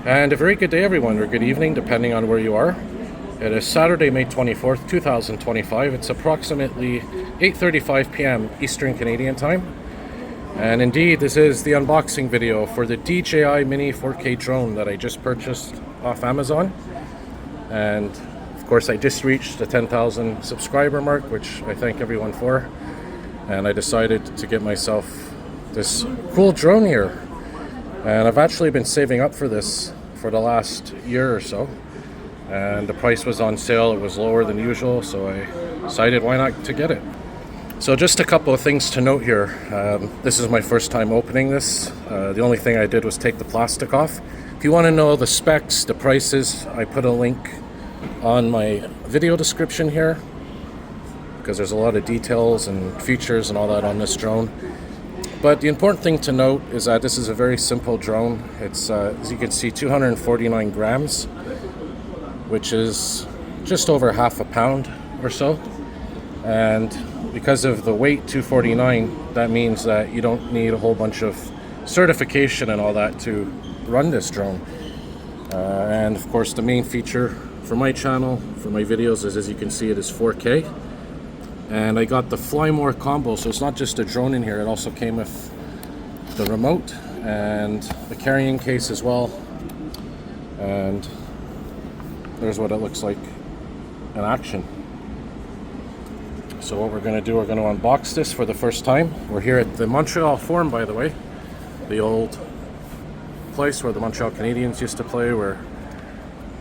And a very good day, everyone, or good evening, depending on where you are. It is Saturday, May 24th, 2025. It's approximately 8:35 p.m. Eastern Canadian Time. And indeed, this is the unboxing video for the DJI Mini 4K drone that I just purchased off Amazon. And of course, I just reached the 10,000 subscriber mark, which I thank everyone for. And I decided to get myself this cool drone here. And I've actually been saving up for this for the last year or so. And the price was on sale, it was lower than usual, so I decided why not to get it. So just a couple of things to note here. This is my first time opening this. The only thing I did was take the plastic off. If you want to know the specs, the prices, I put a link on my video description here, because there's a lot of details and features and all that on this drone. But the important thing to note is that this is a very simple drone. It's, as you can see, 249 grams, which is just over half a pound or so. And because of the weight, 249, that means that you don't need a whole bunch of certification and all that to run this drone. And of course, the main feature for my channel, for my videos, is, as you can see, it is 4K. And I got the Fly More combo, so it's not just a drone in here, it also came with the remote and the carrying case as well. And there's what it looks like in action. So what we're going to do, we're going to unbox this for the first time. We're here at the Montreal Forum, by the way, the old place where the Montreal Canadiens used to play, where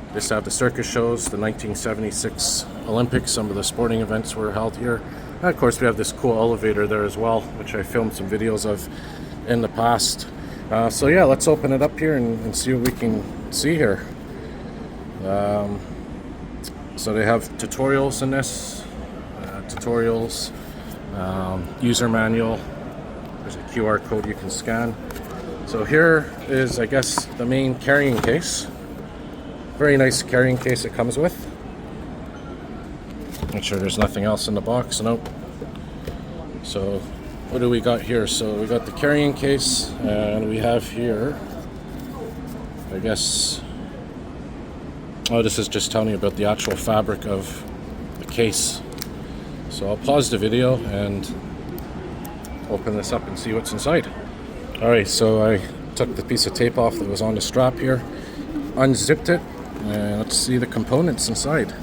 they used to have the circus shows, the 1976 Olympics, some of the sporting events were held here. And of course we have this cool elevator there as well, which I filmed some videos of in the past. So yeah, let's open it up here and see what we can see here. So they have tutorials in this, user manual, there's a QR code you can scan. So here is, I guess, the main carrying case. Very nice carrying case it comes with. Make sure there's nothing else in the box. Nope. So what do we got here? So we got the carrying case, and we have here, I guess, oh, this is just telling you about the actual fabric of the case. So I'll pause the video and open this up and see what's inside. Alright, so I took the piece of tape off that was on the strap here, unzipped it, and let's see the components inside.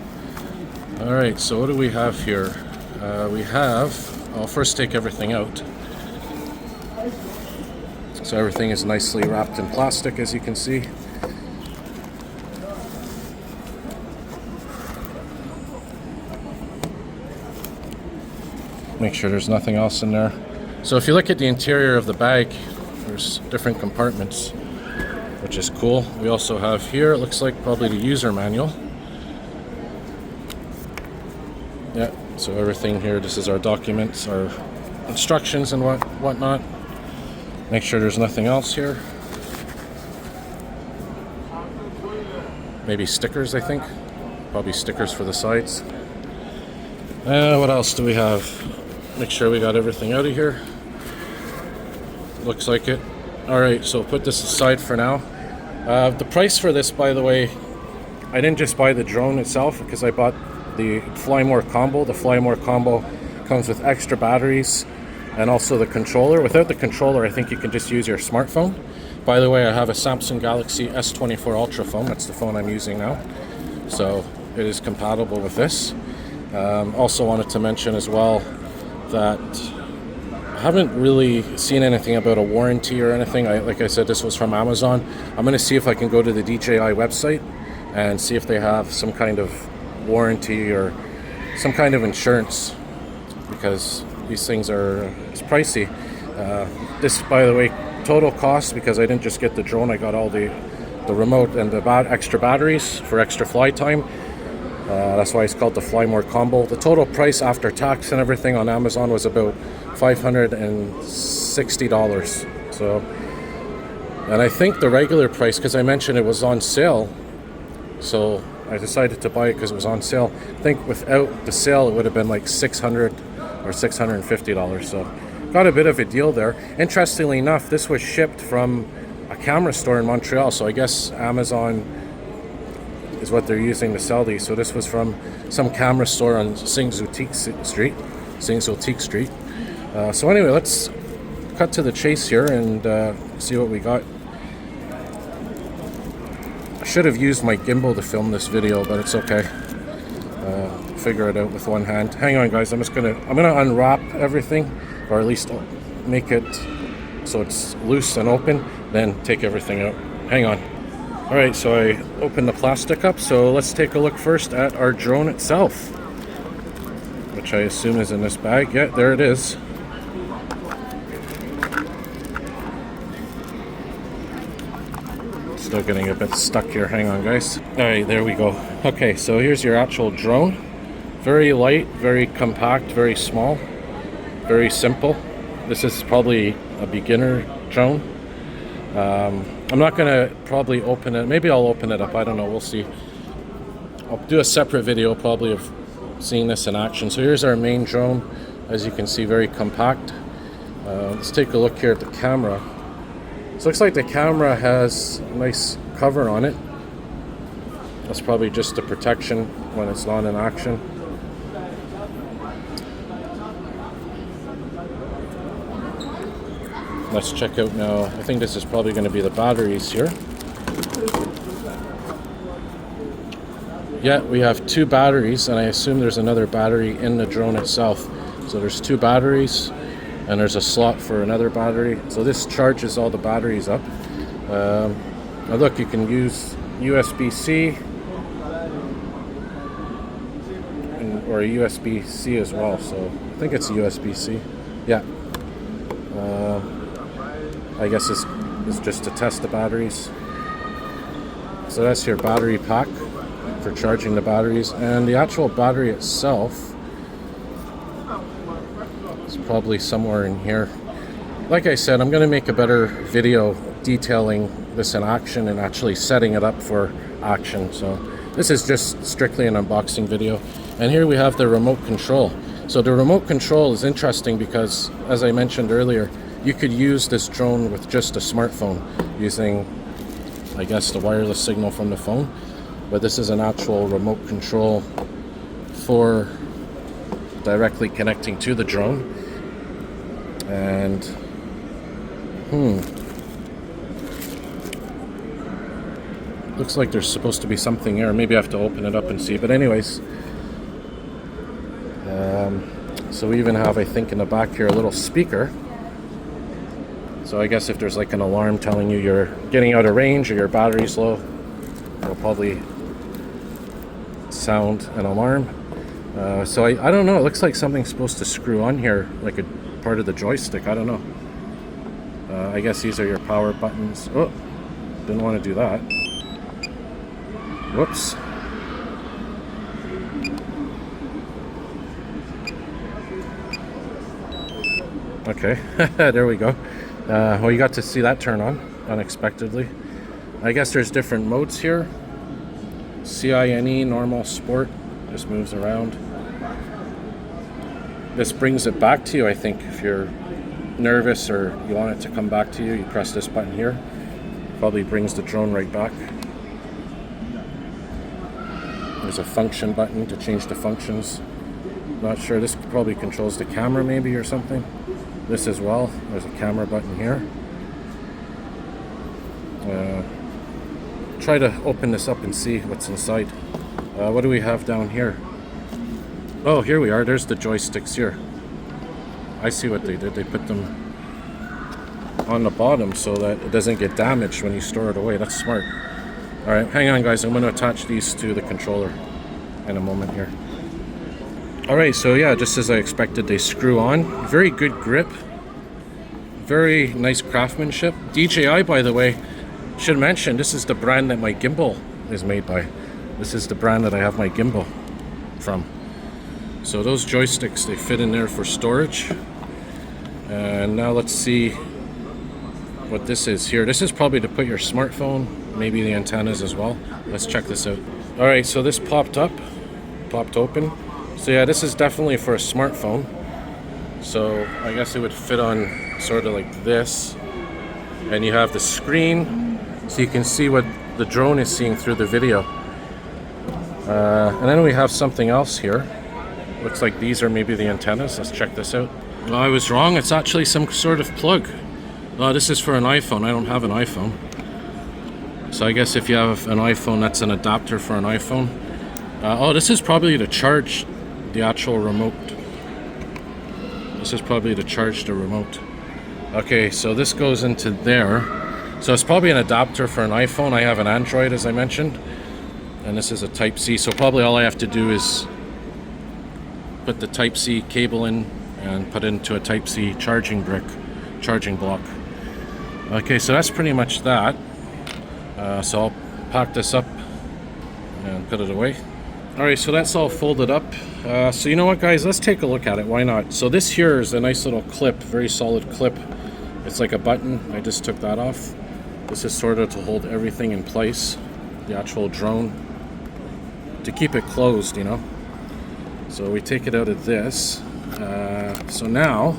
Alright, so what do we have here? I'll first take everything out. So everything is nicely wrapped in plastic, as you can see. Make sure there's nothing else in there. So if you look at the interior of the bag, there's different compartments, which is cool. We also have here, it looks like probably the user manual. Yeah, so everything here, this is our documents, our instructions and whatnot. Make sure there's nothing else here. Maybe stickers, I think. Probably stickers for the sides. What else do we have? Make sure we got everything out of here. Looks like it. Alright, so put this aside for now. The price for this, by the way, I didn't just buy the drone itself, because I bought the Fly More combo. The Fly More combo comes with extra batteries and also the controller. Without the controller, I think you can just use your smartphone. By the way, I have a Samsung Galaxy S24 Ultra phone. That's the phone I'm using now. So it is compatible with this. Also wanted to mention as well that I haven't really seen anything about a warranty or anything. Like I said, this was from Amazon. I'm going to see if I can go to the DJI website and see if they have some kind of warranty or some kind of insurance, because these things it's pricey. This, by the way, total cost, because I didn't just get the drone, I got all the remote and the extra batteries for extra fly time. That's why it's called the Fly More combo. The total price after tax and everything on Amazon was about $560. So, and I think the regular price, because I mentioned it was on sale, so I decided to buy it because it was on sale. I think without the sale it would have been like $600 or $650. So got a bit of a deal there. Interestingly enough, this was shipped from a camera store in Montreal, so I guess Amazon is what they're using to sell these. So this was from some camera store on Singzoutique Street. So anyway, let's cut to the chase here and see what we got. I should have used my gimbal to film this video, but it's okay. Figure it out with one hand. Hang on, guys. I'm gonna unwrap everything, or at least make it so it's loose and open, then take everything out. Hang on. All right, so I opened the plastic up. So let's take a look first at our drone itself, which I assume is in this bag. Yeah, there it is. Still getting a bit stuck here. Hang on, guys. All right, there we go. Okay, so here's your actual drone. Very light, very compact, very small, very simple. This is probably a beginner drone. I'm not gonna probably open it. Maybe I'll open it up. I don't know. We'll see. I'll do a separate video probably of seeing this in action. So here's our main drone. As you can see, very compact. Let's take a look here at the camera. So it looks like the camera has a nice cover on it. That's probably just a protection when it's not in action. Let's check out now. I think this is probably going to be the batteries here. Yeah, we have 2 batteries, and I assume there's another battery in the drone itself. So there's 2 batteries, and there's a slot for another battery. So this charges all the batteries up. Now look, you can use USB-C or a USB-C as well. So I think it's USB-C. Yeah. I guess it's just to test the batteries. So that's your battery pack for charging the batteries, and the actual battery itself is probably somewhere in here. Like I said, I'm going to make a better video detailing this in action and actually setting it up for action. So this is just strictly an unboxing video. And here we have the remote control. So the remote control is interesting because, as I mentioned earlier, you could use this drone with just a smartphone using, I guess, the wireless signal from the phone. But this is an actual remote control for directly connecting to the drone. And looks like there's supposed to be something here. Maybe I have to open it up and see. But anyways, so we even have, I think, in the back here a little speaker. So I guess if there's like an alarm telling you you're getting out of range or your battery's low, it'll probably sound an alarm. So I don't know. It looks like something's supposed to screw on here, like a part of the joystick. I don't know. I guess these are your power buttons. Oh, didn't want to do that. Whoops. Okay, there we go. Well, you got to see that turn on unexpectedly. I guess there's different modes here. CINE, normal, sport, just moves around. This brings it back to you, I think. If you're nervous or you want it to come back to you, you press this button here. Probably brings the drone right back. There's a function button to change the functions. Not sure, this probably controls the camera maybe or something. This as well, there's a camera button here. Try to open this up and see what's inside. What do we have down here? Oh, here we are, there's the joysticks here. I see what they did, they put them on the bottom so that it doesn't get damaged when you store it away. That's smart. Alright, hang on guys, I'm going to attach these to the controller in a moment here. Alright, so yeah, just as I expected, they screw on. Very good grip. Very nice craftsmanship. DJI, by the way, should mention, this is the brand that my gimbal is made by. This is the brand that I have my gimbal from. So those joysticks, they fit in there for storage. And now let's see what this is here. This is probably to put your smartphone, maybe the antennas as well. Let's check this out. Alright, so this popped open. So yeah, this is definitely for a smartphone. So I guess it would fit on sort of like this. and you have the screen so you can see what the drone is seeing through the video. And then we have something else here. Looks like these are maybe the antennas. Let's check this out. Well, I was wrong. It's actually some sort of plug. This is for an iPhone. I don't have an iPhone. So I guess if you have an iPhone, that's an adapter for an iPhone. Oh, this is probably to charge the actual remote. This is probably to charge the remote. Okay, so this goes into there. So it's probably an adapter for an iPhone. I have an Android, as I mentioned. And this is a Type-C. So probably all I have to do is put the Type-C cable in and put it into a Type-C charging block. Okay, so that's pretty much that. So I'll pack this up and put it away. Alright, so that's all folded up. So you know what, guys, let's take a look at it. Why not? So this here is a nice little clip, very solid clip. It's like a button. I just took that off. This is sort of to hold everything in place, the actual drone, to keep it closed, you know. So we take it out of this. So now,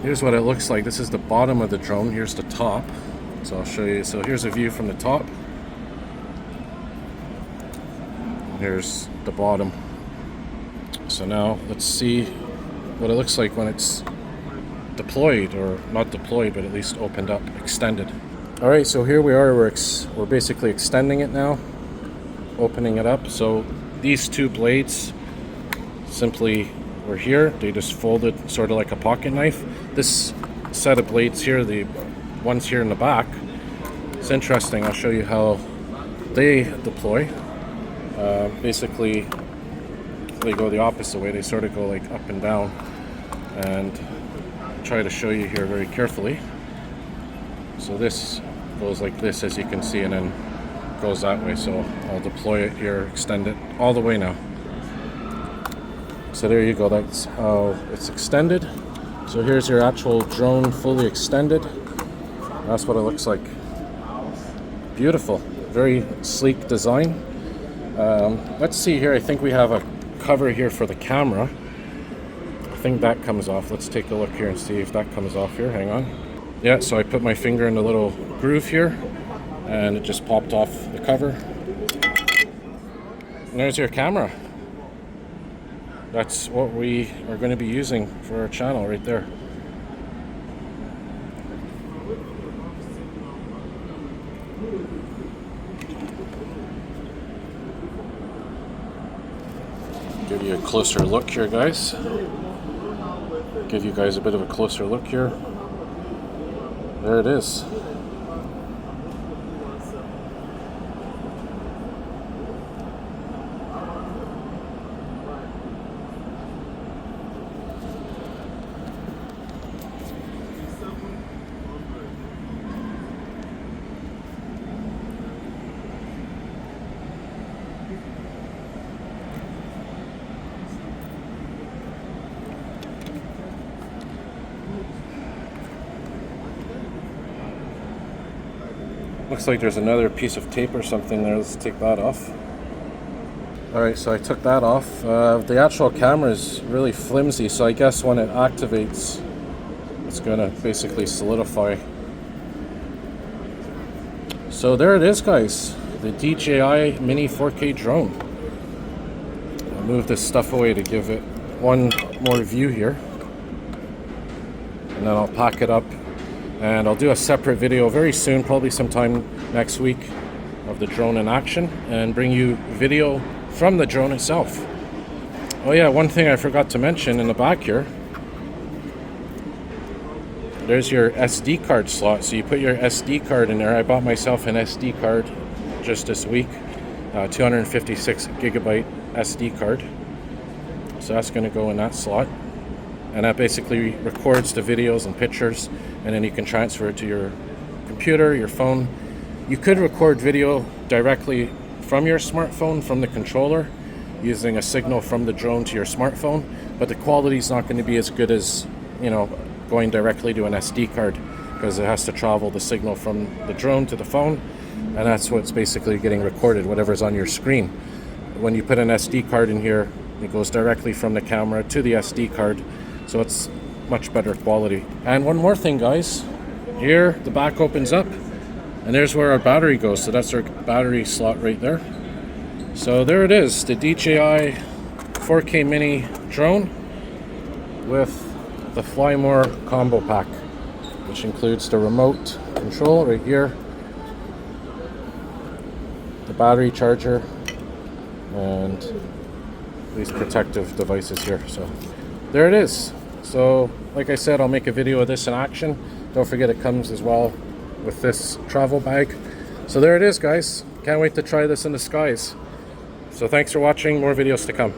here's what it looks like. This is the bottom of the drone. Here's the top. So I'll show you. So here's a view from the top. Here's the bottom. So now let's see what it looks like when it's deployed, or not deployed, but at least opened up, extended. All right, so here we are. We're basically extending it now, opening it up. So these two blades simply were here. They just folded sort of like a pocket knife. This set of blades here, the ones here in the back, it's interesting. I'll show you how they deploy. Basically, they go the opposite way. They sort of go like up and down, and I'll try to show you here very carefully. So this goes like this, as you can see, and then goes that way. So I'll deploy it here, extend it all the way now. So there you go, that's how it's extended. So here's your actual drone fully extended. That's what it looks like. Beautiful, very sleek design. Let's see here, I think we have a cover here for the camera. I think that comes off. Let's take a look here and see if that comes off here, hang on. Yeah, so I put my finger in the little groove here and it just popped off the cover. And there's your camera. That's what we are going to be using for our channel right there. Give you a closer look here, guys. Give you guys a bit of a closer look here. There it is. Looks like there's another piece of tape or something there. Let's take that off. Alright, so I took that off. The actual camera is really flimsy, so I guess when it activates, it's going to basically solidify. So there it is, guys. The DJI Mini 4K drone. I'll move this stuff away to give it one more view here. And then I'll pack it up. And I'll do a separate video very soon, probably sometime next week, of the drone in action and bring you video from the drone itself. Oh yeah, one thing I forgot to mention in the back here, there's your SD card slot. So you put your SD card in there. I bought myself an SD card just this week, 256 gigabyte SD card. So that's going to go in that slot. And that basically records the videos and pictures, and then you can transfer it to your computer, your phone. You could record video directly from your smartphone, from the controller, using a signal from the drone to your smartphone, but the quality is not going to be as good as, you know, going directly to an SD card, because it has to travel the signal from the drone to the phone, and that's what's basically getting recorded, whatever's on your screen. When you put an SD card in here, it goes directly from the camera to the SD card. So it's much better quality. And one more thing, guys, Here, the back opens up, and there's where our battery goes. So that's our battery slot right there. So there it is, the DJI 4K Mini drone with the Fly More combo pack, which includes the remote control right here, the battery charger, and these protective devices here. So there it is. So like I said, I'll make a video of this in action. Don't forget it comes as well with this travel bag. So there it is, guys. Can't wait to try this in the skies. So thanks for watching. More videos to come.